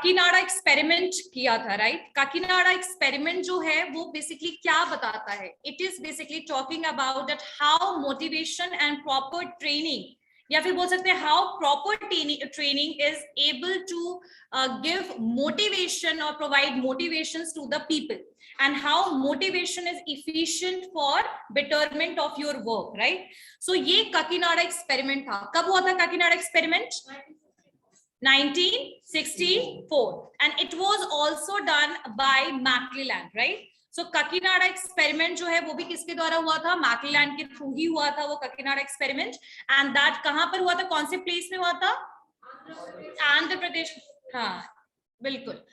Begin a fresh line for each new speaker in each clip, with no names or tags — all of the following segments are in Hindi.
काकीनाडा एक्सपेरिमेंट किया था, राइट? काकीनाडा एक्सपेरिमेंट जो है वो बेसिकली क्या बताता है? It is basically talking about that how motivation and proper training, या फिर बोल सकते हैं how proper training is able to give motivation और provide motivations to the people, and how motivation is efficient for betterment of your work, right? So ये काकीनाडा एक्सपेरिमेंट था. कब हुआ था Kakinada experiment? 1964, and it was also done by मैक्लेलैंड, right? So Kakinada experiment जो है वो भी किसके द्वारा हुआ था? मैक्लेलैंड के थ्रू ही हुआ था वो काकीनाडा एक्सपेरिमेंट. एंड दैट कहां पर हुआ था? कौन से प्लेस में हुआ था? आंध्र प्रदेश. हाँ बिल्कुल.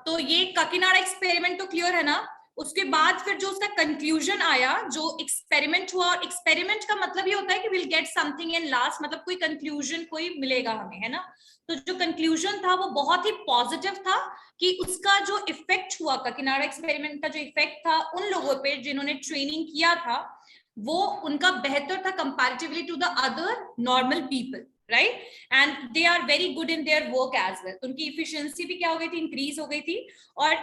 तो ये काकीनाडा एक्सपेरिमेंट तो क्लियर है ना? उसके बाद फिर जो उसका कंक्लूजन आया, जो एक्सपेरिमेंट हुआ, और एक्सपेरिमेंट का मतलब ये होता है कि will get something in last, मतलब कोई कंक्लूजन कोई मिलेगा हमें, है ना? तो जो कंक्लूजन था वो बहुत ही पॉजिटिव था कि उसका जो इफेक्ट हुआ, काकीनाडा एक्सपेरिमेंट का जो इफेक्ट था उन लोगों पे जिन्होंने ट्रेनिंग किया था, वो उनका बेहतर था comparatively to the other normal people, right? And they are very good in their work as well. उनकी इफिशिएंसी भी क्या हो गई थी? इंक्रीज हो गई थी. और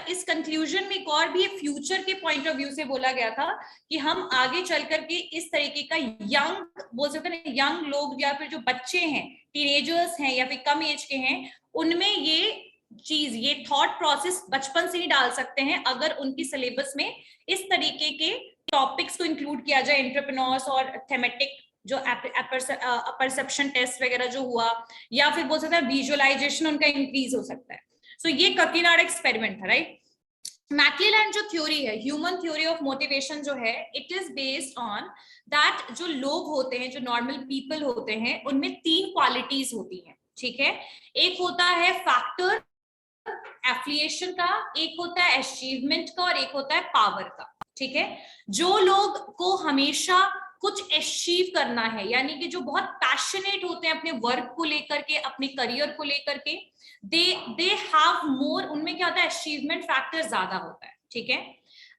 इस कंक्लूजन में एक और भी फ्यूचर के पॉइंट ऑफ व्यू से बोला गया था कि हम आगे चल करके इस तरीके का यंग, बोल सकते हैं यंग लोग या फिर जो बच्चे हैं, टीनेजर्स हैं या फिर कम एज के हैं, उनमें ये चीज, ये थॉट प्रोसेस बचपन से ही डाल सकते हैं अगर उनकी सिलेबस में इस तरीके के टॉपिक्स को इंक्लूड किया जाए, एंटरप्रेन्योर्स और थेमेटिक जो परसेप्शन टेस्ट वगैरह जो हुआ, या फिर बोल सकते हैं विजुअलाइजेशन उनका इंक्रीज हो सकता है. सो ये काकीनाडा एक्सपेरिमेंट था, राइट? मैक्लेलैंड जो थ्योरी है, ह्यूमन थ्योरी ऑफ मोटिवेशन जो है, it is based on that जो लोग होते हैं, जो नॉर्मल पीपल होते हैं, उनमें 3 क्वालिटीज होती हैं, ठीक है? एक होता है फैक्टर एफिलिएशन का, एक होता है अचीवमेंट का, और एक होता है पावर का, ठीक है? जो लोग को हमेशा कुछ अचीव करना है, यानी कि जो बहुत पैशनेट होते हैं अपने वर्क को लेकर के, अपने करियर को लेकर के, दे हैव मोर, उनमें क्या होता है? अचीवमेंट फैक्टर ज्यादा होता है, ठीक है?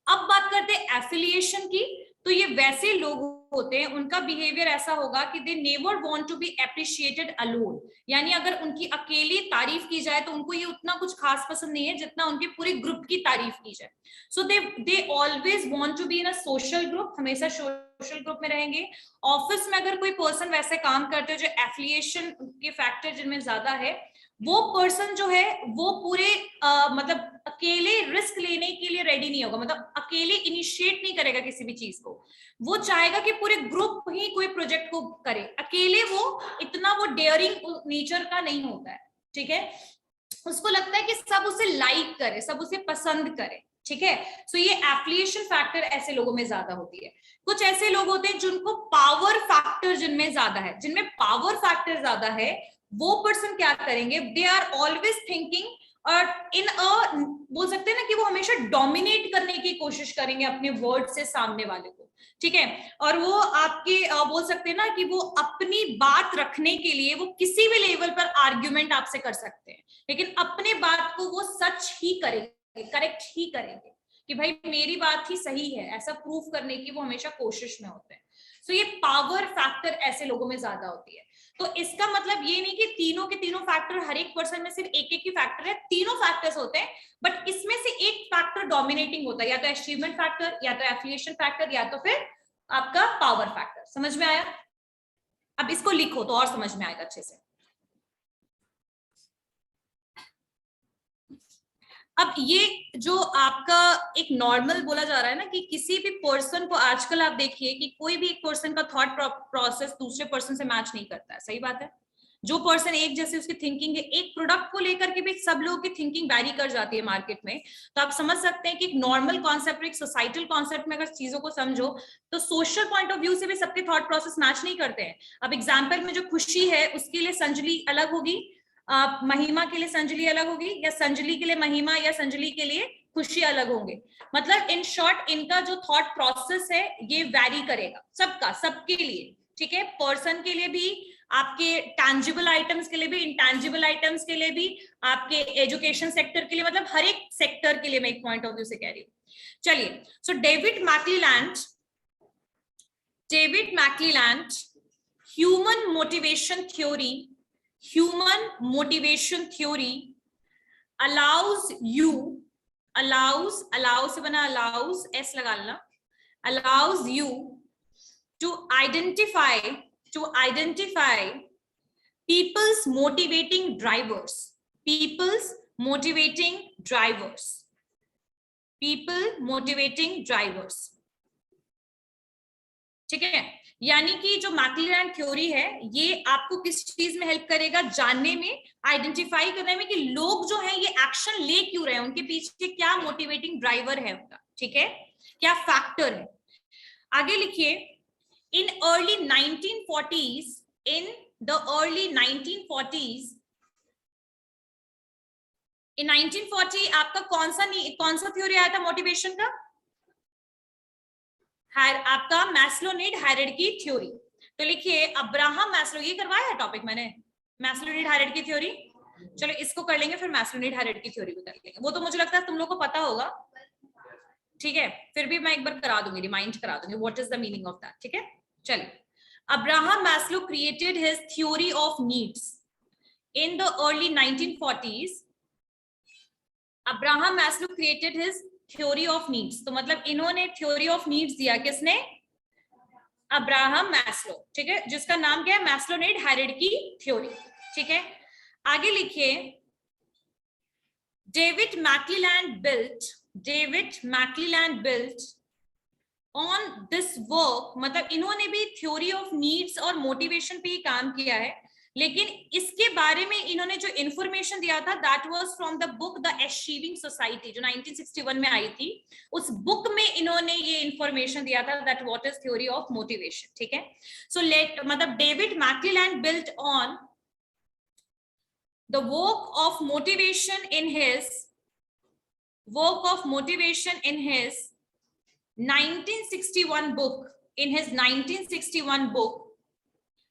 अब बात करते हैं एफिलिएशन की. तो ये वैसे लोग होते हैं, उनका बिहेवियर ऐसा होगा कि they never want to be appreciated alone, यानी अगर उनकी अकेली तारीफ की जाए तो उनको ये उतना कुछ खास पसंद नहीं है जितना उनके पूरे ग्रुप की तारीफ की जाए. So they always want to be in a social group, हमेशा सोशल ग्रुप में रहेंगे. ऑफिस में अगर कोई पर्सन वैसे काम करते हो जो एफिलिएशन के फैक्टर जिनमें ज्यादा है, वो पर्सन जो है वो पूरे मतलब अकेले रिस्क लेने के लिए रेडी नहीं होगा, मतलब अकेले इनिशिएट नहीं करेगा किसी भी चीज को. वो चाहेगा कि पूरे ग्रुप ही कोई प्रोजेक्ट को करे, अकेले वो इतना वो डेयरिंग नेचर का नहीं होता है, ठीक है? उसको लगता है कि सब उसे लाइक करे, सब उसे पसंद करे, ठीक है? सो ये एफिलिएशन फैक्टर ऐसे लोगों में ज्यादा होती है. कुछ ऐसे लोग होते हैं जिनको पावर फैक्टर जिनमें ज्यादा है, जिनमें पावर फैक्टर ज्यादा है, वो पर्सन क्या करेंगे? दे आर ऑलवेज थिंकिंग, और इन अ, बोल सकते हैं ना कि वो हमेशा डोमिनेट करने की कोशिश करेंगे अपने वर्ड से सामने वाले को, ठीक है? और वो आपके बोल सकते हैं ना कि वो अपनी बात रखने के लिए वो किसी भी लेवल पर आर्ग्यूमेंट आपसे कर सकते हैं, लेकिन अपने बात को वो सच ही करेंगे, करेक्ट ही करेंगे कि भाई मेरी बात ही सही है, ऐसा प्रूफ करने की वो हमेशा कोशिश में होते हैं. सो ये पावर फैक्टर ऐसे लोगों में ज्यादा होती है. तो इसका मतलब ये नहीं कि तीनों के तीनों फैक्टर, हर एक पर्सन में सिर्फ एक एक ही फैक्टर है, तीनों फैक्टर्स होते हैं, बट इसमें से एक फैक्टर डोमिनेटिंग होता है, या तो अचीवमेंट फैक्टर, या तो एफिलिएशन फैक्टर, या तो फिर आपका पावर फैक्टर. समझ में आया? अब इसको लिखो तो और समझ में आएगा अच्छे से. अब ये जो आपका एक नॉर्मल बोला जा रहा है ना कि किसी भी पर्सन को, आजकल आप देखिए कि कोई भी एक पर्सन का थॉट प्रोसेस दूसरे पर्सन से मैच नहीं करता है. सही बात है? जो पर्सन एक जैसे उसकी थिंकिंग है, एक प्रोडक्ट को लेकर के भी सब लोगों की थिंकिंग वैरी कर जाती है मार्केट में. तो आप समझ सकते हैं कि एक नॉर्मल कॉन्सेप्ट, एक सोसाइटल कॉन्सेप्ट में अगर चीजों को समझो तो सोशल पॉइंट ऑफ व्यू से भी सबके थॉट प्रोसेस मैच नहीं करते हैं. अब एग्जाम्पल में जो खुशी है उसके लिए संजलि अलग होगी, महिमा के लिए संजलि अलग होगी, या संजलि के लिए महिमा या संजलि के लिए खुशी अलग होंगे. मतलब इन शॉर्ट इनका जो थॉट प्रोसेस है ये वैरी करेगा सबका, सबके लिए, ठीक है? पर्सन के लिए भी, आपके टैंजिबल आइटम्स के लिए भी, इंटैंजिबल आइटम्स के लिए भी, आपके एजुकेशन सेक्टर के लिए, मतलब हर एक सेक्टर के लिए मैं एक पॉइंट ऑफ व्यू से कह रही हूँ. चलिए, so David McClelland human motivation theory allows you, allows से बना allows, s लगा लेना, allows you to identify people's motivating drivers, people's motivating drivers, people motivating drivers. ठीक है, यानी कि जो मैक्लेलैंड थ्योरी है ये आपको किस चीज में हेल्प करेगा, जानने में, आइडेंटिफाई करने में कि लोग जो है ये एक्शन ले क्यों रहे हैं, उनके पीछे क्या मोटिवेटिंग ड्राइवर है उनका, ठीक है, क्या फैक्टर है. आगे लिखिए, in early 1940s, in the early 1940s, इन 1940 आपका कौन सा थ्योरी आया था मोटिवेशन का, आपका मैस्लो नीड हायरार्की थ्योरी. तो लिखिए अब्राहम मैस्लो, ये करवाया है टॉपिक मैंने, मैस्लो नीड हायरार्की थ्योरी. चलो इसको कर लेंगे, फिर मैस्लो नीड हायरार्की थ्योरी भी कर लेंगे. वो तो मुझे लगता है तुम लोग को पता होगा, ठीक है, फिर भी मैं एक बार करा दूंगी, रिमाइंड करा दूंगी what is the meaning of that. ठीक है, चलिए. Abraham Maslow created his theory of needs in the early 1940s. Abraham Maslow created his theory of needs. तो मतलब इन्होंने थ्योरी ऑफ नीड्स दिया, किसने, अब्राहम मैस्लो. ठीक है, जिसका नाम क्या है, मैस्लो नीड हायरार्की थ्योरी. ठीक है, आगे लिखिए, David McClelland built on this work. मतलब इन्होंने भी थ्योरी ऑफ नीड्स और मोटिवेशन पे ही काम किया है, लेकिन इसके बारे में इन्होंने जो इंफॉर्मेशन दिया था that was from the book the achieving society, जो 1961 में आई थी. उस बुक में इन्होंने ये इंफॉर्मेशन दिया था that what is theory of motivation. ठीक है, सो मतलब David McClelland built on the work of motivation in his 1961 book,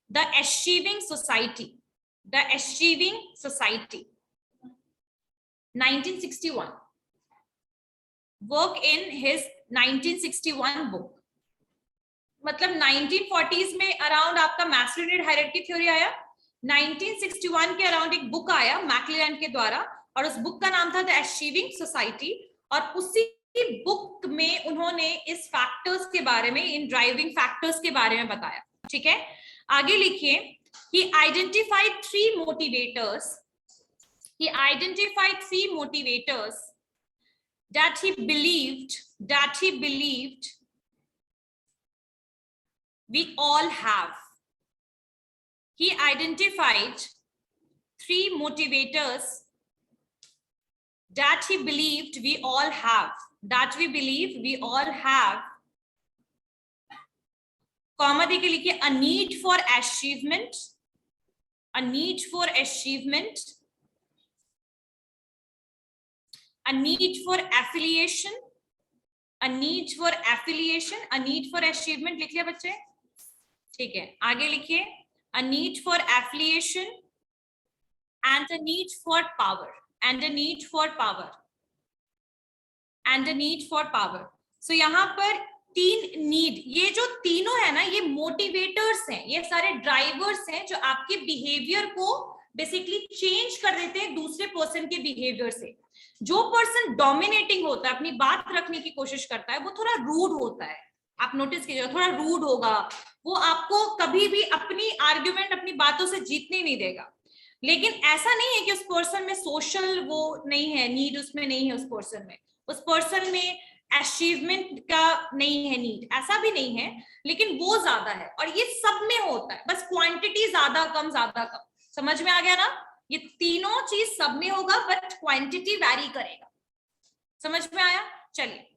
The Achieving Society, 1961, work in his 1961 book. मतलब 1940s में अराउंड आपका मैस्लो नीड हायरार्की थ्योरी आया, 1961 के अराउंड एक बुक आया मैक्लेलैंड के द्वारा, और उस बुक का नाम था द अचीविंग सोसाइटी. और उसी बुक में उन्होंने इस फैक्टर्स के बारे में, इन ड्राइविंग फैक्टर्स के बारे में बताया. ठीक है, आगे लिखिए, he identified three motivators that he believed we all have. He identified three motivators that he believed we all have, comma देके लिखिए, a need for achievement, a need for affiliation, achievement लिख लिया बच्चे. ठीक है, आगे लिखिए, a need for affiliation and a need for power, so यहाँ पर तीन नीड, ये जो तीनों है ना, ये मोटिवेटर्स हैं, ये सारे ड्राइवर्स हैं जो आपके बिहेवियर को बेसिकली चेंज कर देते हैं दूसरे पर्सन के बिहेवियर से. जो पर्सन डोमिनेटिंग होता है, अपनी बात रखने की कोशिश करता है, वो थोड़ा रूड होता है. आप नोटिस कीजिएगा, थोड़ा रूड होगा, वो आपको कभी भी अपनी आर्ग्यूमेंट, अपनी बातों से जीतने नहीं देगा. लेकिन ऐसा नहीं है कि उस पर्सन में सोशल वो नहीं है, नीड उसमें नहीं है, उस पर्सन में अचीवमेंट का नहीं है नीड, ऐसा भी नहीं है, लेकिन वो ज्यादा है. और ये सब में होता है, बस क्वांटिटी ज्यादा कम. समझ में आ गया ना, ये तीनों चीज सब में होगा, बट क्वांटिटी वैरी करेगा. समझ में आया? चलिए,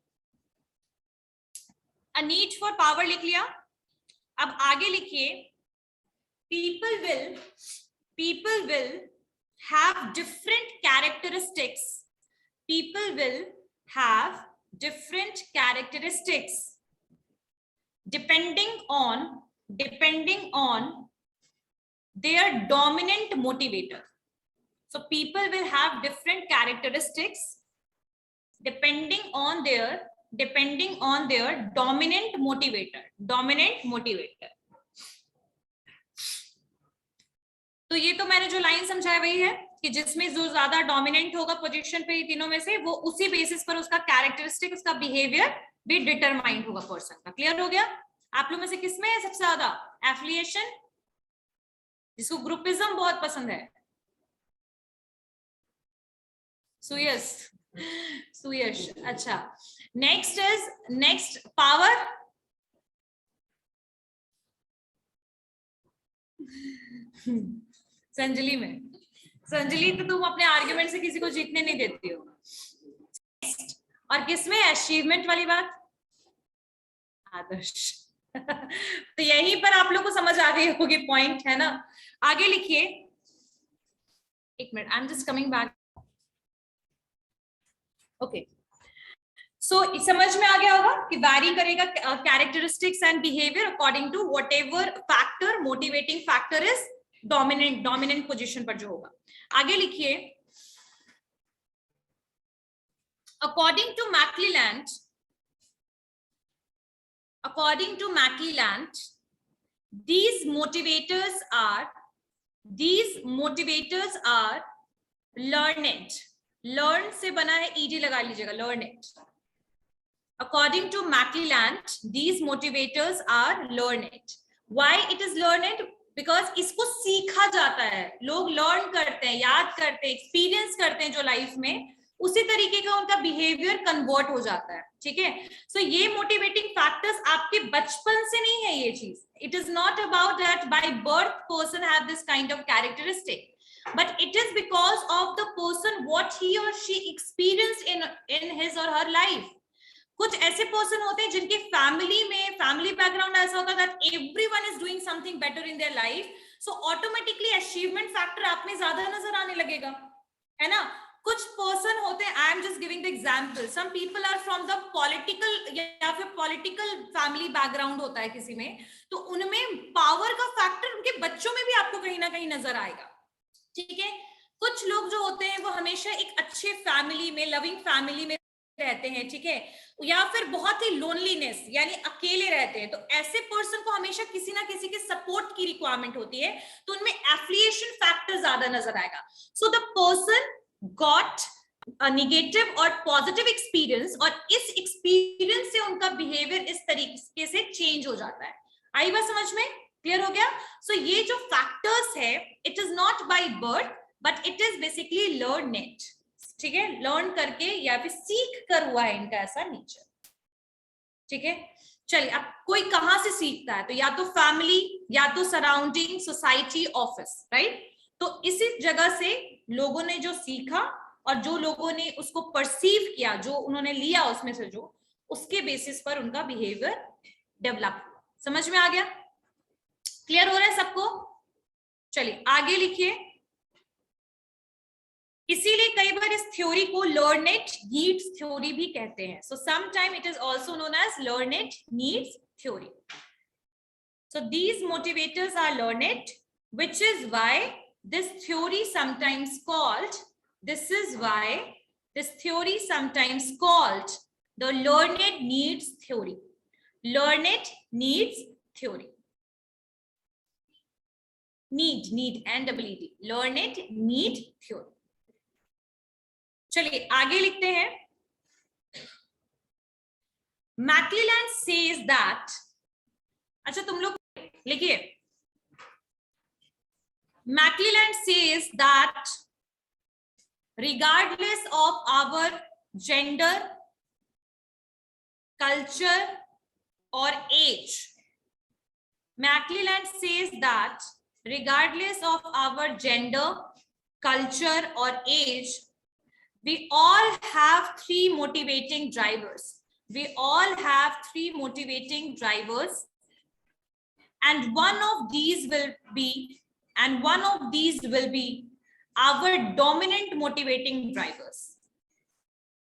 अ नीड फॉर पावर लिख लिया. अब आगे लिखिए, people will have different characteristics. Depending on their dominant motivator. So people will have different characteristics depending on their dominant motivator. तो ये तो मैंने जो लाइन समझाया वही है. कि जिसमें जो ज्यादा डोमिनेंट होगा पोजीशन पे तीनों में से, वो उसी बेसिस पर उसका कैरेक्टरिस्टिक, उसका बिहेवियर भी डिटरमाइंड होगा पर्सन का। क्लियर हो गया? आप लोग में से किसमें है सबसे ज्यादा एफिलिएशन, जिसको ग्रुपिज्म बहुत पसंद है? सुयश, सुयश, अच्छा। नेक्स्ट पावर, संजलि में, संजलि तो तुम अपने आर्ग्यूमेंट से किसी को जीतने नहीं देती हो। और किसमें अचीवमेंट वाली बात? आदर्श। तो यहीं पर आप लोग को समझ आ गई होगी पॉइंट, है ना? आगे लिखिए, एक minute, I am just coming back. Okay, so समझ में आ गया होगा कि वैरी करेगा characteristics and behaviour according to whatever factor, motivating factor is dominant position पर जो होगा। आगे लिखिए, according to McClelland, these motivators are learned. learn से बना है, ed लगा लीजिएगा, learned. According to McClelland, these motivators are learned. Why it is learned? Because इसको सीखा जाता है, लोग लर्न करते हैं, याद करते हैं, एक्सपीरियंस करते हैं जो लाइफ में, उसी तरीके का उनका बिहेवियर कन्वर्ट हो जाता है। ठीक है? सो ये मोटिवेटिंग फैक्टर्स आपके बचपन से नहीं है ये चीज। It is not about that by birth person have this kind of characteristic, but it is because of the person what he or she experienced in his or her life. कुछ ऐसे पर्सन होते हैं जिनके फैमिली बैकग्राउंड ऐसा होगा that everyone is doing something better in their life, so automatically achievement factor आप में ज्यादा नजर आने लगेगा, है ना? कुछ पर्सन होते हैं, I am just giving the example, some people are from the political या फिर पॉलिटिकल फैमिली बैकग्राउंड होता है किसी में, तो उनमें पावर का फैक्टर उनके बच्चों में भी आपको कहीं ना कहीं नजर आएगा। ठीक है? कुछ लोग जो होते हैं वो हमेशा एक अच्छे फैमिली में, लविंग फैमिली में रहते हैं, ठीक है, या फिर बहुत ही लोनलीनेस यानी अकेले रहते हैं, तो ऐसे पर्सन को हमेशा किसी ना किसी के सपोर्ट की रिक्वायरमेंट होती है, तो उनमें एफिलिएशन फैक्टर ज्यादा नजर आएगा। So the person got negative और पॉजिटिव एक्सपीरियंस, और इस एक्सपीरियंस से उनका बिहेवियर इस तरीके से चेंज हो जाता है। आई बात समझ में? क्लियर हो गया? सो ये जो फैक्टर्स है, it is not by birth but it is basically learned. ठीक है? लर्न करके या फिर सीख कर हुआ है इनका ऐसा नेचर। ठीक है? चलिए, अब कोई कहां से सीखता है? तो या तो फैमिली, या तो सराउंडिंग, सोसाइटी, ऑफिस, राइट? तो इसी जगह से लोगों ने जो सीखा और जो लोगों ने उसको परसीव किया, जो उन्होंने लिया उसमें से, जो उसके बेसिस पर उनका बिहेवियर डेवलप हुआ। समझ में आ गया? क्लियर हो रहा है सबको? चलिए आगे लिखिए। इसीलिए कई बार इस थ्योरी को लर्नेड नीड्स थ्योरी भी कहते हैं। So sometime it is also known as learned needs theory. So these motivators are learned, which is why this theory sometimes called the learned needs theory. Learned needs theory. Need N-E-E-D, learned need theory. चलिए आगे लिखते हैं। मैक्लीलैंड सेज दैट, अच्छा तुम लोग लिखिए, McClelland says that regardless of our gender, culture or age, McClelland says that regardless of our gender, culture or age, we all have three motivating drivers. We all have three motivating drivers, and one of these will be our dominant motivating drivers.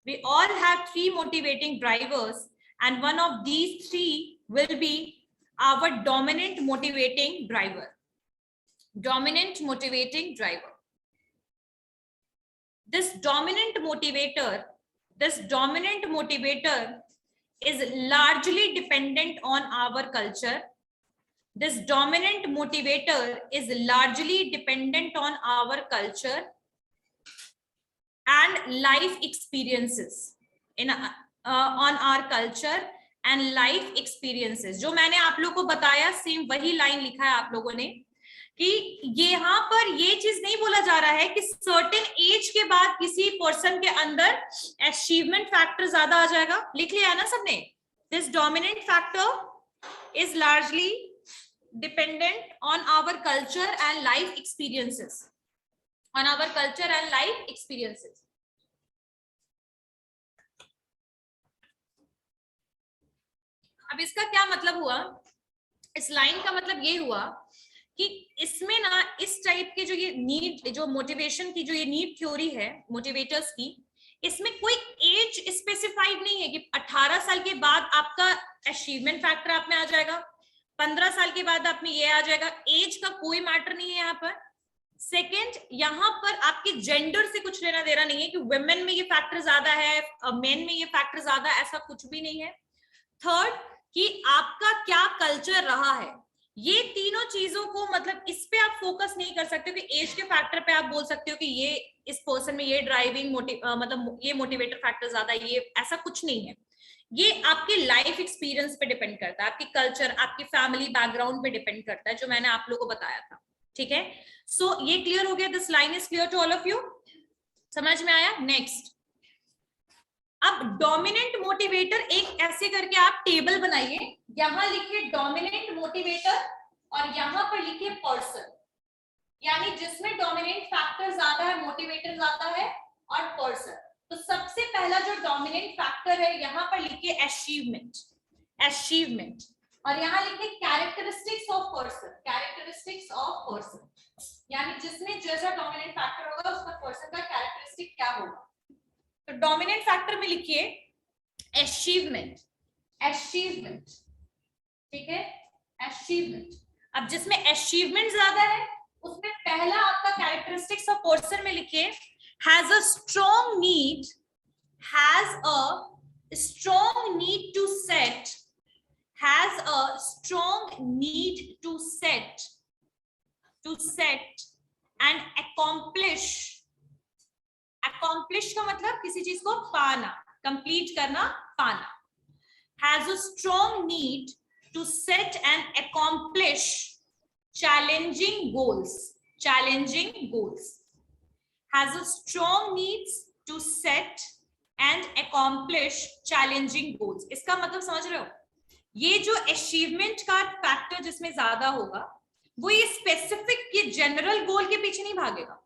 We all have three motivating drivers, and one of these three will be our dominant motivating driver. Dominant motivating driver. This dominant motivator is largely dependent on our culture. This dominant motivator is largely dependent on our culture, life experiences in on our culture and life experiences. जो मैंने आप लोगों को बताया सेम वही लाइन लिखा है आप लोगों ने कि यहाँ पर ये चीज नहीं बोला जा रहा है कि सर्टेन एज के बाद किसी पर्सन के अंदर अचीवमेंट फैक्टर ज्यादा आ जाएगा. लिख लिया ना सबने? This dominant factor is largely dependent on our culture and life experiences. on our culture and life experiences. अब इसका क्या मतलब हुआ? इस लाइन का मतलब ये हुआ कि इसमें ना इस टाइप के जो ये नीड, जो मोटिवेशन की जो ये नीड थ्योरी है मोटिवेटर्स की, इसमें कोई एज स्पेसिफाइड नहीं है कि 18 साल के बाद आपका अचीवमेंट फैक्टर आप में आ जाएगा, 15 साल के बाद आप में ये आ जाएगा. एज का कोई मैटर नहीं है यहाँ पर. सेकेंड, यहाँ पर आपके जेंडर से कुछ लेना देना नहीं है कि वुमेन में ये फैक्टर ज्यादा है, मेन में ये फैक्टर ज्यादा, ऐसा कुछ भी नहीं है. थर्ड, कि आपका क्या कल्चर रहा है. ये तीनों चीजों को मतलब इस पे आप फोकस नहीं कर सकते कि एज के फैक्टर पे आप बोल सकते हो कि ये इस पर्सन में ये ड्राइविंग मतलब ये मोटिवेटर फैक्टर ज्यादा, ये ऐसा कुछ नहीं है. ये आपके लाइफ एक्सपीरियंस पे डिपेंड करता है, आपके कल्चर, आपकी फैमिली बैकग्राउंड पे डिपेंड करता है, जो मैंने आप लोगों को बताया था. ठीक है, सो ये क्लियर हो गया. This line is clear to all of you. समझ में आया? नेक्स्ट, अब डोमिनेंट मोटिवेटर एक ऐसे करके आप टेबल बनाइए. यहां लिखिए डोमिनेंट मोटिवेटर और यहां पर लिखिए पर्सन, यानी जिसमें डोमिनेंट फैक्टर ज्यादा है, मोटिवेटर ज्यादा है, और पर्सन. तो सबसे पहला जो डोमिनेंट फैक्टर है यहां पर लिखिए अचीवमेंट. अचीवमेंट. और यहाँ लिखिए characteristics of person. Characteristics of person, यानी जिसमें जैसा डोमिनेंट फैक्टर होगा उसका पर्सन का कैरेक्टरिस्टिक क्या होगा. तो डोमिनेंट फैक्टर में लिखिए अचीवमेंट. अचीवमेंट, ठीक है, अचीवमेंट. अब जिसमें अचीवमेंट ज्यादा है उसमें पहला आपका कैरेक्टरिस्टिक्स ऑफ पर्सन में लिखिए has a strong need, has a strong need to set, has a strong need to set and accomplish. accomplish का मतलब किसी चीज को पाना, complete करना, पाना. has a strong need to set and accomplish challenging goals. challenging goals. has a strong needs to set and accomplish challenging goals. इसका मतलब समझ रहे हो? ये जो अचीवमेंट का फैक्टर जिसमें ज्यादा होगा वो ये स्पेसिफिक, ये जनरल गोल के पीछे नहीं भागेगा.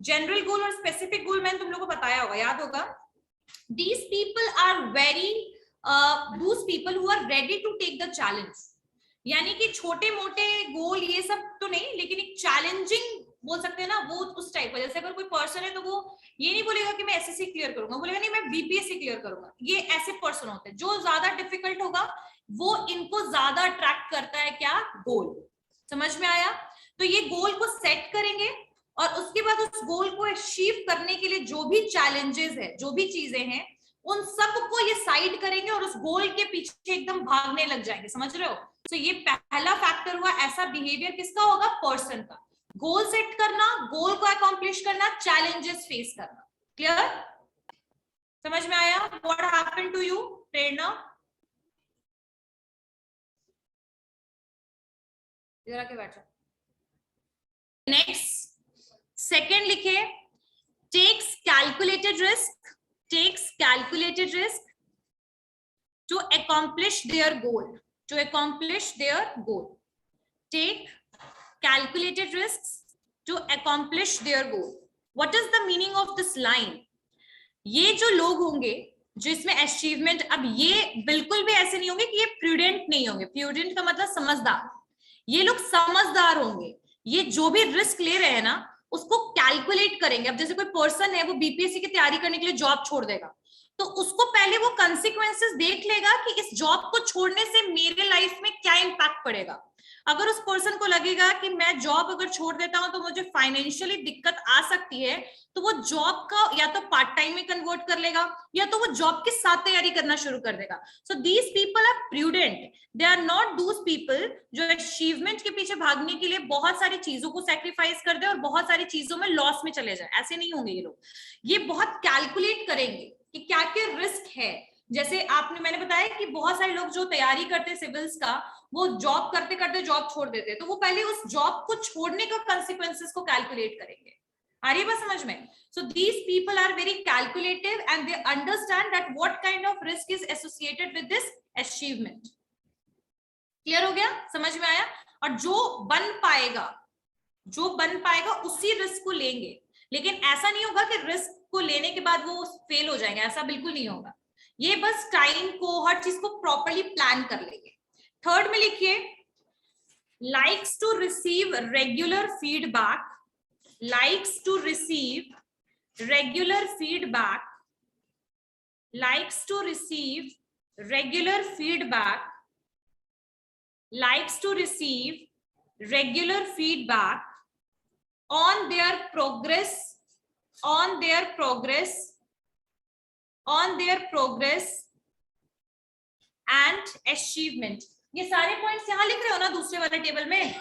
जनरल गोल और स्पेसिफिक गोल मैंने तुम लोगों को बताया होगा, याद होगा. These people are very those people who are ready to take the challenge. यानी कि छोटे मोटे गोल ये सब तो नहीं, लेकिन एक चैलेंजिंग बोल सकते हैं ना, वो उस टाइप का. जैसे अगर कोई पर्सन है तो वो ये नहीं बोलेगा कि मैं एसएससी क्लियर करूंगा, बोलेगा नहीं मैं बीपीएससी क्लियर करूंगा. ये ऐसे पर्सन होते हैं. जो ज्यादा डिफिकल्ट होगा वो इनको ज्यादा अट्रैक्ट करता है. क्या? गोल. समझ में आया? तो ये गोल को सेट करेंगे और उसके बाद उस गोल को अचीव करने के लिए जो भी चैलेंजेस है, जो भी चीजें हैं, उन सबको ये साइड करेंगे और उस गोल के पीछे एकदम भागने लग जाएंगे. समझ रहे हो? तो ये पहला फैक्टर हुआ. ऐसा बिहेवियर किसका होगा? पर्सन का. गोल सेट करना, गोल को अकॉम्प्लिश करना, चैलेंजेस फेस करना. क्लियर? समझ में आया? What happened to you Prerna? इधर आके बैठो. नेक्स्ट, सेकेंड लिखे takes calculated risk. Takes calculated risk to accomplish their goal. To accomplish their goal. Take calculated risks to accomplish their goal. What is the meaning of this line? ये जो लोग होंगे जो इसमें अचीवमेंट, अब ये बिल्कुल भी ऐसे नहीं होंगे कि ये प्रूडेंट नहीं होंगे. प्रूडेंट का मतलब समझदार. ये लोग समझदार होंगे. ये जो भी रिस्क ले रहे हैं ना उसको कैलकुलेट करेंगे. अब जैसे कोई पर्सन है वो बीपीएससी की तैयारी करने के लिए जॉब छोड़ देगा, तो उसको पहले वो कंसिक्वेंसेस देख लेगा कि इस जॉब को छोड़ने से मेरे लाइफ में क्या इंपैक्ट पड़ेगा. अगर उस पर्सन को लगेगा कि मैं जॉब अगर छोड़ देता हूं तो मुझे फाइनेंशियली दिक्कत आ सकती है, तो वो जॉब का या तो पार्ट टाइम में कन्वर्ट कर लेगा या तो वो जॉब के साथ तैयारी करना शुरू कर देगा. So these people are prudent, they are not those people जो अचीवमेंट के पीछे भागने के लिए बहुत सारी चीजों को सैक्रिफाइस कर दे और बहुत सारी चीजों में लॉस में चले जाए. ऐसे नहीं होंगे ये लोग. ये बहुत कैलकुलेट करेंगे कि क्या क्या रिस्क है. जैसे मैंने बताया कि बहुत सारे लोग जो तैयारी करते हैं सिविल्स का, वो जॉब करते करते जॉब छोड़ देते हैं, तो वो पहले उस जॉब को छोड़ने का कंसिक्वेंसेस को कैलकुलेट करेंगे. आ रही है बात समझ में? So these people are very calculative and they understand that what kind of risk is associated with this achievement. Clear हो गया? समझ में आया? और जो बन पाएगा उसी रिस्क को लेंगे. लेकिन ऐसा नहीं होगा कि रिस्क को लेने के बाद वो फेल हो जाएंगे, ऐसा बिल्कुल नहीं होगा. ये बस टाइम को, हर चीज को प्रॉपर्ली प्लान कर लेंगे. थर्ड में लिखिए, likes to receive regular feedback, likes to receive regular feedback, likes to receive regular feedback, likes to receive regular feedback on their progress, on their progress, on their progress and achievement. ये सारे पॉइंट्स यहां लिख रहे हो ना दूसरे वाले टेबल में?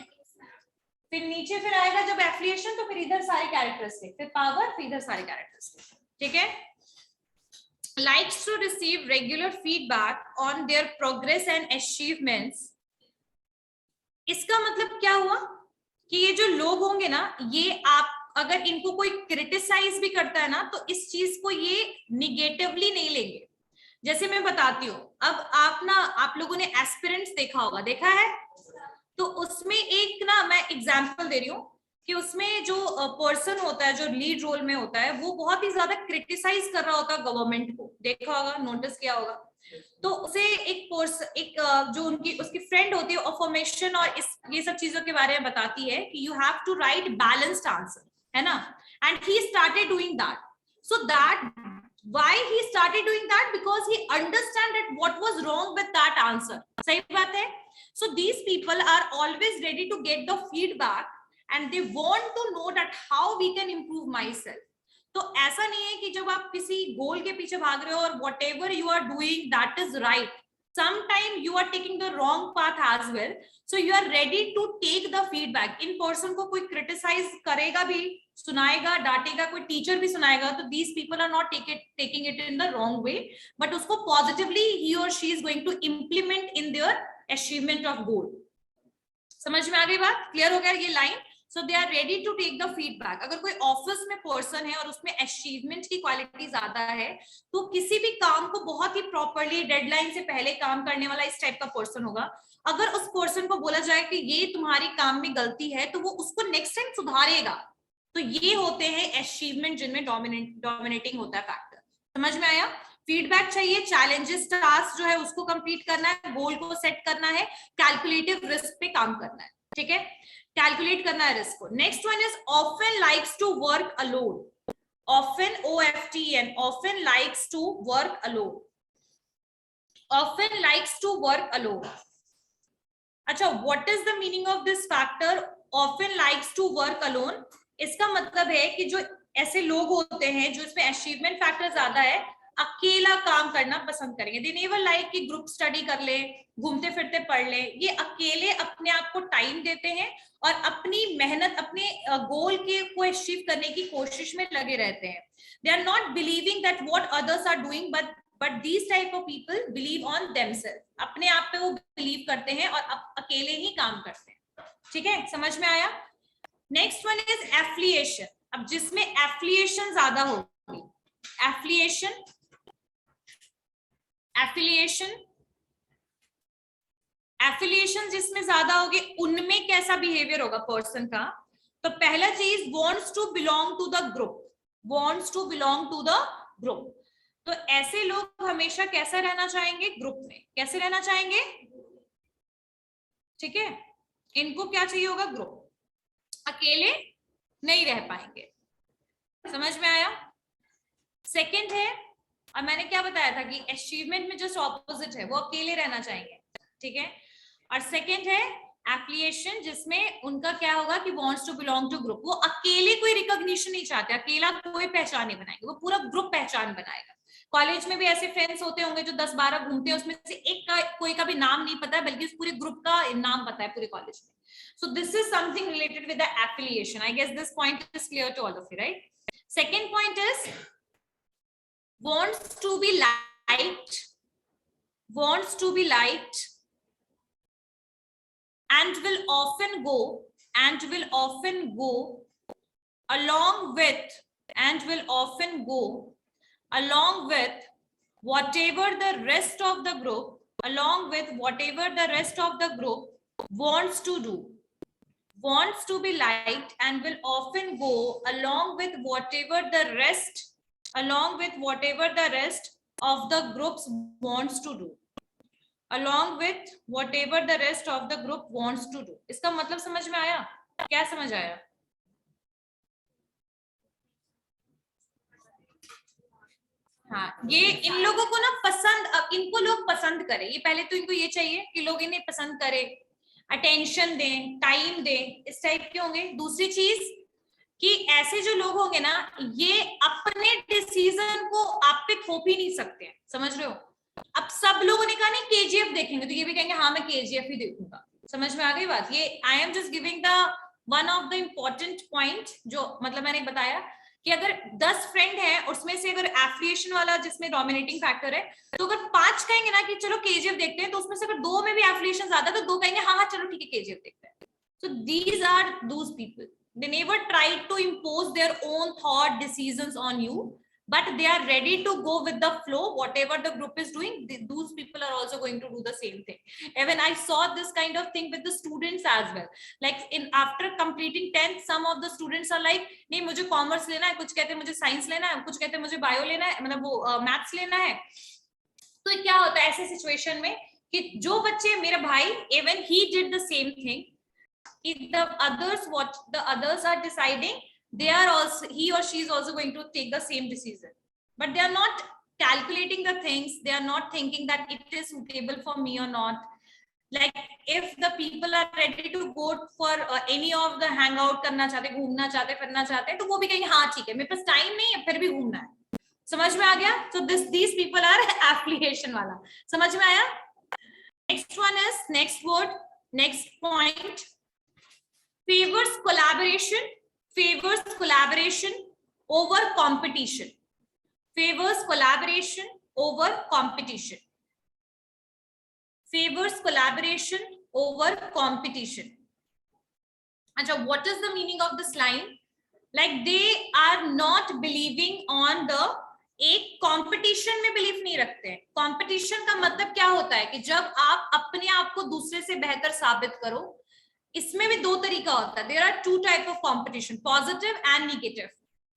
फिर नीचे फिर आएगा जब एफिलिएशन, तो फिर इधर सारे कैरेक्टरिस्टिक, फिर पावर, फिर इधर सारे कैरेक्टरिस्टिक. ठीक है? likes to receive regular feedback on their progress and achievements. इसका मतलब क्या हुआ कि ये जो लोग होंगे ना, ये आप अगर इनको कोई क्रिटिसाइज भी करता है ना, तो इस चीज को ये निगेटिवली नहीं लेंगे. जैसे मैं बताती हूँ, अब आप लोगों ने एस्पिरेंट्स देखा होगा, देखा है? तो उसमें एक ना, मैं एग्जांपल दे रही हूँ कि उसमें जो पर्सन होता है, जो लीड रोल में होता है, वो बहुत ही ज्यादा क्रिटिसाइज कर रहा होता है गवर्नमेंट को. देखा होगा, नोटिस किया होगा. तो उसे जो उसकी फ्रेंड होती है अफर्मेशन और ये सब चीजों के बारे में बताती है कि you have to write balanced answer, है ना? And he started doing that. So that why he started doing that, because he understand that what was wrong with that answer. सही बात है? So these people are always ready to get the feedback and they want to know that how we can improve myself. तो ऐसा नहीं है कि जब आप किसी गोल के पीछे भाग रहे हो और whatever you are doing that is right, sometime you are taking the wrong path as well, so you are ready to take the feedback. In person को कोई क्रिटिसाइज करेगा भी, सुनाएगा, डांटेगा, कोई टीचर भी सुनाएगा, तो these people are not taking it in the wrong way, but उसको positively he or she is going to implement in their achievement of goal. समझ में आ गई बात? क्लियर हो गया ये line? So they are ready to take the feedback. अगर कोई ऑफिस में पर्सन है और उसमें अचीवमेंट की क्वालिटी ज्यादा है, तो किसी भी काम को बहुत ही प्रॉपर्ली डेडलाइन से पहले काम करने वाला इस टाइप का पर्सन होगा. अगर उस पर्सन को बोला जाए कि ये तुम्हारी काम में गलती है, तो वो उसको नेक्स्ट टाइम सुधारेगा. तो ये होते हैं अचीवमेंट जिनमें डोमिनेटिंग होता है फैक्टर. समझ में आया? फीडबैक चाहिए, चैलेंजेस, टास्क जो है उसको कंप्लीट करना है, गोल को सेट करना है, कैलकुलेटिव रिस्क पे काम करना है. ठीक है? कैलकुलेट करना है रिस्क को. Next one is often likes to work alone. Often, OFTEN, often likes to work alone. Often likes to work alone. अच्छा, what is the meaning of this factor often likes to work alone? इसका मतलब है कि जो ऐसे लोग होते हैं जो इसमें अचीवमेंट फैक्टर ज्यादा है, अकेला काम करना पसंद करेंगे. दे नेवर लाइक कि ग्रुप स्टडी कर ले, घूमते फिरते पढ़ ले. ये अकेले अपने आप को टाइम देते हैं और अपनी मेहनत, अपने गोल को अचीव करने की कोशिश में लगे रहते हैं. They are not believing that what others are doing, but these type of people believe on themselves. अपने आप पे वो बिलीव करते हैं और अकेले ही काम करते हैं. ठीक है? समझ में आया? Next one is affiliation. अब जिसमें एफिलिएशन ज्यादा होगी, एफिलिएशन, एफिलिएशन, एफिलिएशन जिसमें ज्यादा होगी, उनमें कैसा बिहेवियर होगा पर्सन का? तो पहला चीज, wants to belong to the group, wants to belong to the group. तो ऐसे लोग हमेशा कैसा रहना चाहेंगे? ग्रुप में. कैसे रहना चाहेंगे? ठीक है? इनको क्या चाहिए होगा? ग्रुप. अकेले नहीं रह पाएंगे. समझ में आया? सेकंड है, और मैंने क्या बताया था कि अचीवमेंट में जस्ट ऑपोजिट है, वो अकेले रहना चाहेंगे. ठीक है? और सेकंड है एफिलिएशन जिसमें उनका क्या होगा कि wants to belong to group, वो अकेले कोई रिकॉग्निशन नहीं चाहते, अकेला कोई पहचान नहीं बनाएगा, वो पूरा ग्रुप पहचान बनाएगा। कॉलेज में भी ऐसे फ्रेंड्स होते होंगे जो 10-12 घूमते हैं, उसमें से एक का कोई का भी नाम नहीं पता है, बल्कि उस पूरे ग्रुप का नाम पता है पूरे कॉलेज में। So this is something related with the affiliation. I guess this point is clear to all of you, right? Second point is wants to be liked, wants to be liked, and will often go along with, and will often go along with whatever the rest of the group, along with whatever the rest of the group wants to do. Wants to be liked and will often go along with whatever the rest, along with whatever the rest of the groups wants to do, along with whatever the rest of the group wants to do. इसका मतलब समझ में आया? क्या समझ आया? हाँ, ये इन लोगों को ना पसंद, इनको लोग पसंद करें, ये पहले तो इनको ये चाहिए कि लोग इन्हें पसंद करें, अटेंशन दें, टाइम दें, इस टाइप के होंगे। दूसरी चीज कि ऐसे जो लोग होंगे ना, ये अपने डिसीजन को आप पे थोप ही नहीं सकते हैं, समझ रहे हो? अब सब लोगों ने कहा नहीं केजीएफ देखेंगे, तो ये भी कहेंगे हाँ मैं केजीएफ ही देखूंगा। समझ में आ गई बात? ये आई am just giving the one of the important point, जो मतलब मैंने बताया कि अगर 10 फ्रेंड है, उसमें से अगर एफिलिएशन वाला जिसमें डोमिनेटिंग फैक्टर है, तो अगर 5 कहेंगे ना कि चलो केजीएफ देखते हैं, तो उसमें से अगर 2 में भी एफिलिएशन ज्यादा है, तो 2 कहेंगे हाँ हाँ चलो ठीक है केजीएफ देखते हैं। So these are those people, they never try to impose their own thought decisions on you, but they are ready to go with the flow. Whatever the group is doing, those people are also going to do the same thing. Even I saw this kind of thing with the students as well. Like in after completing 10th, some of the students are like नहीं मुझे कॉमर्स लेना है, कुछ कहते हैं मुझे साइंस लेना है, कुछ कहते हैं मुझे बायो लेना है, मतलब वो मैथ्स लेना है। तो क्या होता है ऐसे सिचुएशन में कि जो बच्चे, मेरा भाई even he did the same thing, if the others, what the others are deciding, they are also, he or she is also going to take the same decision, but they are not calculating the things, they are not thinking that it is suitable for me or not. Like if the people are ready to go for any of the hangout करना चाहते, घूमना चाहते, फिरना चाहते, तो वो भी कहेंगे हाँ ठीक है मेरे पास टाइम नहीं है फिर भी घूमना है। समझ में आ गया? So these people are affiliation वाला। समझ में आया? Next one is, next word, next point, favors collaboration over competition, favors collaboration over competition, favors collaboration over competition. Acha, what is the meaning of this line? Like they are not believing on the, एक कंपटीशन में बिलीव नहीं रखते हैं। कंपटीशन का मतलब क्या होता है कि जब आप अपने आप को दूसरे से बेहतर साबित करो, इसमें भी 2 तरीका होता है। There are 2 type of competition, positive and negative.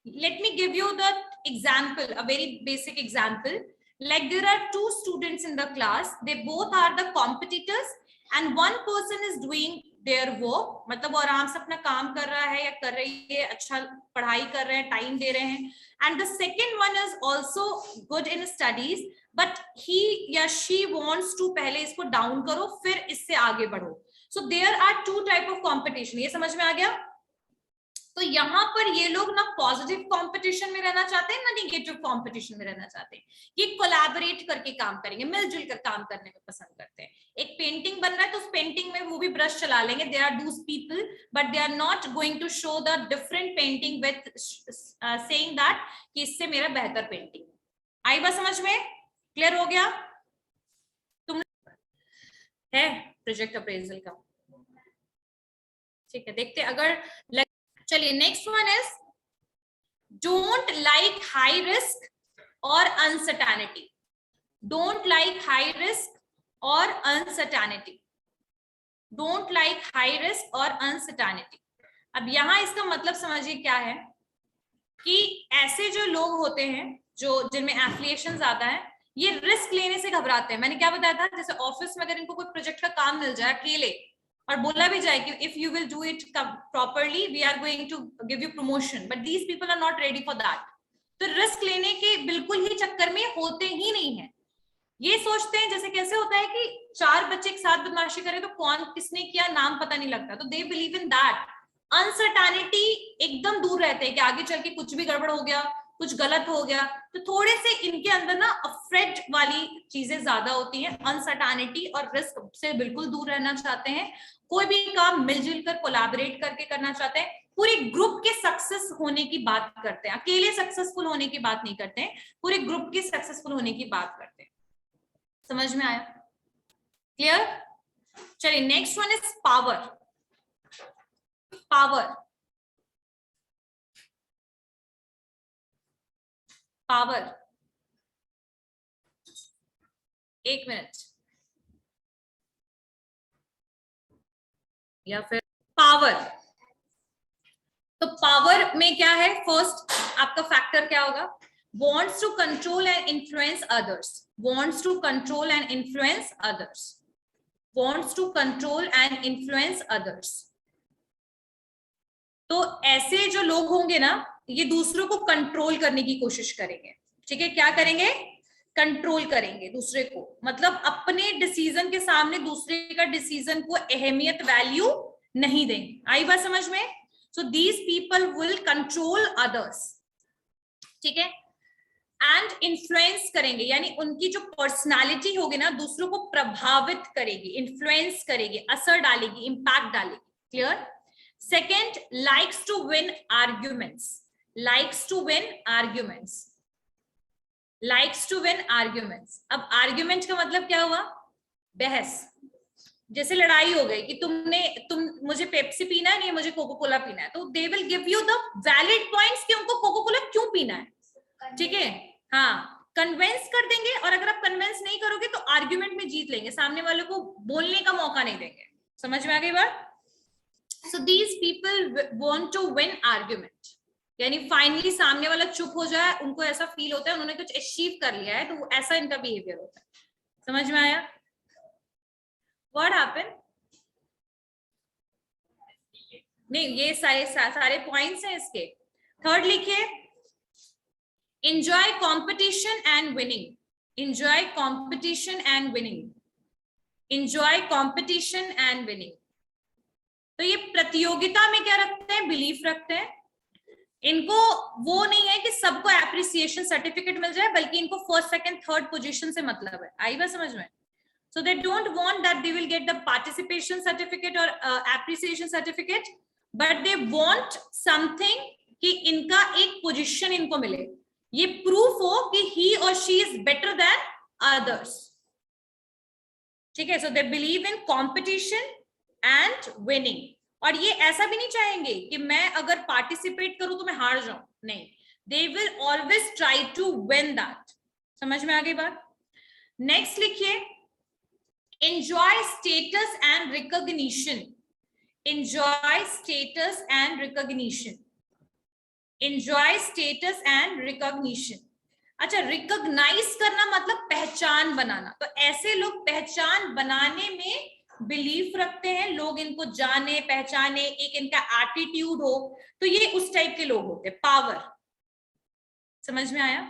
Let me give you the example, a very basic example. Like there are 2 students in the class, they both are the competitors and one person is doing their work, मतलब वो आराम से अपना काम कर रहा है या कर रही है, अच्छा पढ़ाई कर रहे हैं, टाइम दे रहे हैं, and the second one is also good in studies, but he या she wants to पहले इसको डाउन करो फिर इससे आगे बढ़ो। So there are 2 type of competition. ये समझ में आ गया? तो यहाँ पर ये लोग ना पॉजिटिव कंपटीशन में रहना चाहते हैं ना नेगेटिव कंपटीशन में रहना चाहते हैं। ये कोलैबोरेट करके काम करेंगे, मिलजुल कर काम करने में पसंद करते हैं। एक पेंटिंग बन रहा है तो उस पेंटिंग में वो भी ब्रश चला लेंगे। They are those people but they are not going to show the different painting with saying that कि इससे मेरा बेहतर पेंटिंग। आई बात समझ में? क्लियर हो गया? तुम है प्रोजेक्ट अप्रेजल का? ठीक है, देखते अगर चलिए। Next one is don't like high risk और uncertainty. Don't like high risk और uncertainty. Don't like high risk और अनसर्टेनिटी। अब यहां इसका मतलब समझिए क्या है कि ऐसे जो लोग होते हैं जो जिनमें एफिलिएशन ज्यादा है, ये रिस्क लेने से घबराते हैं। मैंने क्या बताया था, जैसे ऑफिस में अगर इनको कोई प्रोजेक्ट का काम मिल जाए अकेले और बोला भी जाए कि if you will do it properly we are going to give you promotion, but these people are not ready for that. तो रिस्क लेने के बिल्कुल ही चक्कर में होते ही नहीं है। ये सोचते हैं जैसे कैसे होता है कि 4 बच्चे एक साथ बदमाशी करें तो कौन किसने किया नाम पता नहीं लगता, तो they believe in that. Uncertainty एकदम दूर रहते हैं कि आगे चल के कुछ भी गड़बड़ हो गया, कुछ गलत हो गया, तो थोड़े से इनके अंदर ना अफ्रेड वाली चीजें ज्यादा होती हैं। अनसर्टेनिटी और रिस्क से बिल्कुल दूर रहना चाहते हैं, कोई भी काम मिलजुल कर कोलैबोरेट करके करना चाहते हैं, पूरे ग्रुप के सक्सेस होने की बात करते हैं, अकेले सक्सेसफुल होने की बात नहीं करते हैं, पूरे ग्रुप के सक्सेसफुल होने की बात करते हैं। समझ में आया? क्लियर? चलिए next one is power. Power, power, एक मिनट, या फिर पावर। तो पावर में क्या है? फर्स्ट आपका फैक्टर क्या होगा? wants to control and influence others, wants to control and influence others, wants to control and influence others। तो ऐसे जो लोग होंगे ना, ये दूसरों को कंट्रोल करने की कोशिश करेंगे। ठीक है, क्या करेंगे? कंट्रोल करेंगे दूसरे को, मतलब अपने डिसीजन के सामने दूसरे का डिसीजन को अहमियत, वैल्यू नहीं देंगे। आई बात समझ में? So these people will control others, ठीक है, एंड इन्फ्लुएंस करेंगे, यानी उनकी जो पर्सनालिटी होगी ना दूसरों को प्रभावित करेगी, इन्फ्लुएंस करेगी, असर डालेगी, इंपैक्ट डालेगी। Clear? Second, likes to win arguments, likes to win arguments, likes to win arguments. अब आर्ग्यूमेंट का मतलब क्या हुआ? बहस। जैसे लड़ाई हो गई कि तुम मुझे पेप्सी पीना है, नहीं मुझे कोको कोला पीना है, तो they will give you the valid points कि उनको कोको कोला क्यों पीना है। ठीक है, हाँ, कन्विंस कर देंगे, और अगर आप कन्विंस नहीं करोगे तो आर्ग्यूमेंट में जीत लेंगे, सामने वाले को बोलने का मौका नहीं देंगे। समझ में आ गई बात? So these people want to win argument, यानी फाइनली सामने वाला चुप हो जाए, उनको ऐसा फील होता है उन्होंने कुछ अचीव कर लिया है, तो ऐसा इनका बिहेवियर होता है। समझ में आया? What happened? नहीं, ये सारे पॉइंट्स हैं इसके। थर्ड लिखिए, enjoy competition and winning, enjoy competition and winning, enjoy competition and winning। तो ये प्रतियोगिता में क्या रखते हैं? बिलीफ रखते हैं। इनको वो नहीं है कि सबको एप्रिसिएशन सर्टिफिकेट मिल जाए, बल्कि इनको फर्स्ट, सेकंड, थर्ड पोजीशन से मतलब है। आई बात समझ में? So they don't want that they will get the participation certificate or appreciation certificate, but they want something कि इनका एक पोजीशन इनको मिले, ये प्रूफ हो कि he or she is better than others। ठीक है, so they believe in competition and winning। और ये ऐसा भी नहीं चाहेंगे कि मैं अगर पार्टिसिपेट करूं तो मैं हार जाऊं, नहीं, they will always try to win that। समझ में आ गई बात? नेक्स्ट लिखिए, enjoy status and recognition, enjoy status and recognition, enjoy status and recognition। अच्छा, रिकॉग्नाइज करना मतलब पहचान बनाना, तो ऐसे लोग पहचान बनाने में बिलीफ रखते हैं, लोग इनको जाने पहचाने, एक इनका एटीट्यूड हो, तो ये उस टाइप के लोग होते हैं। पावर, समझ में आया?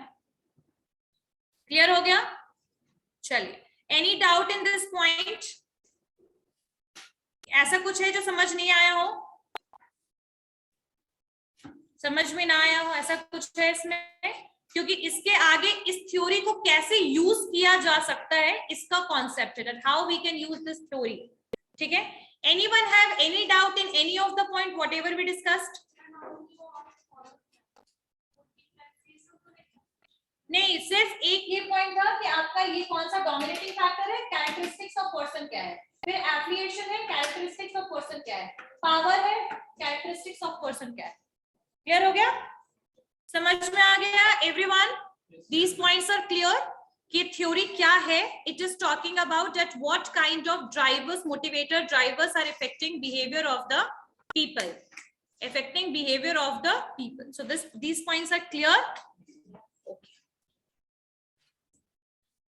क्लियर हो गया? चलिए, any doubt in this point? ऐसा कुछ है जो समझ नहीं आया हो, समझ में ना आया हो, ऐसा कुछ है इसमें? क्योंकि इसके आगे इस थ्योरी को कैसे यूज किया जा सकता है इसका कॉन्सेप्ट है, how we can use this theory. ठीक है, anyone have any doubt in any of the point whatever we discussed? नहीं, सिर्फ एक ये पॉइंट था कि आपका ये कौन सा डोमिनेटिंग फैक्टर है, कैरेक्टरिस्टिक्स ऑफ पर्सन क्या है, फिर एफिलिएशन है, कैरेक्टरिस्टिक्स ऑफ पर्सन क्या है, पावर है, कैरेक्टरिस्टिक्स ऑफ पर्सन क्या है। क्लियर हो गया? समझ में आ गया everyone? These points are clear कि थ्योरी क्या है? It is talking about that what kind of drivers, motivator drivers are affecting behaviour of the people, affecting behavior of the people। So these points are clear।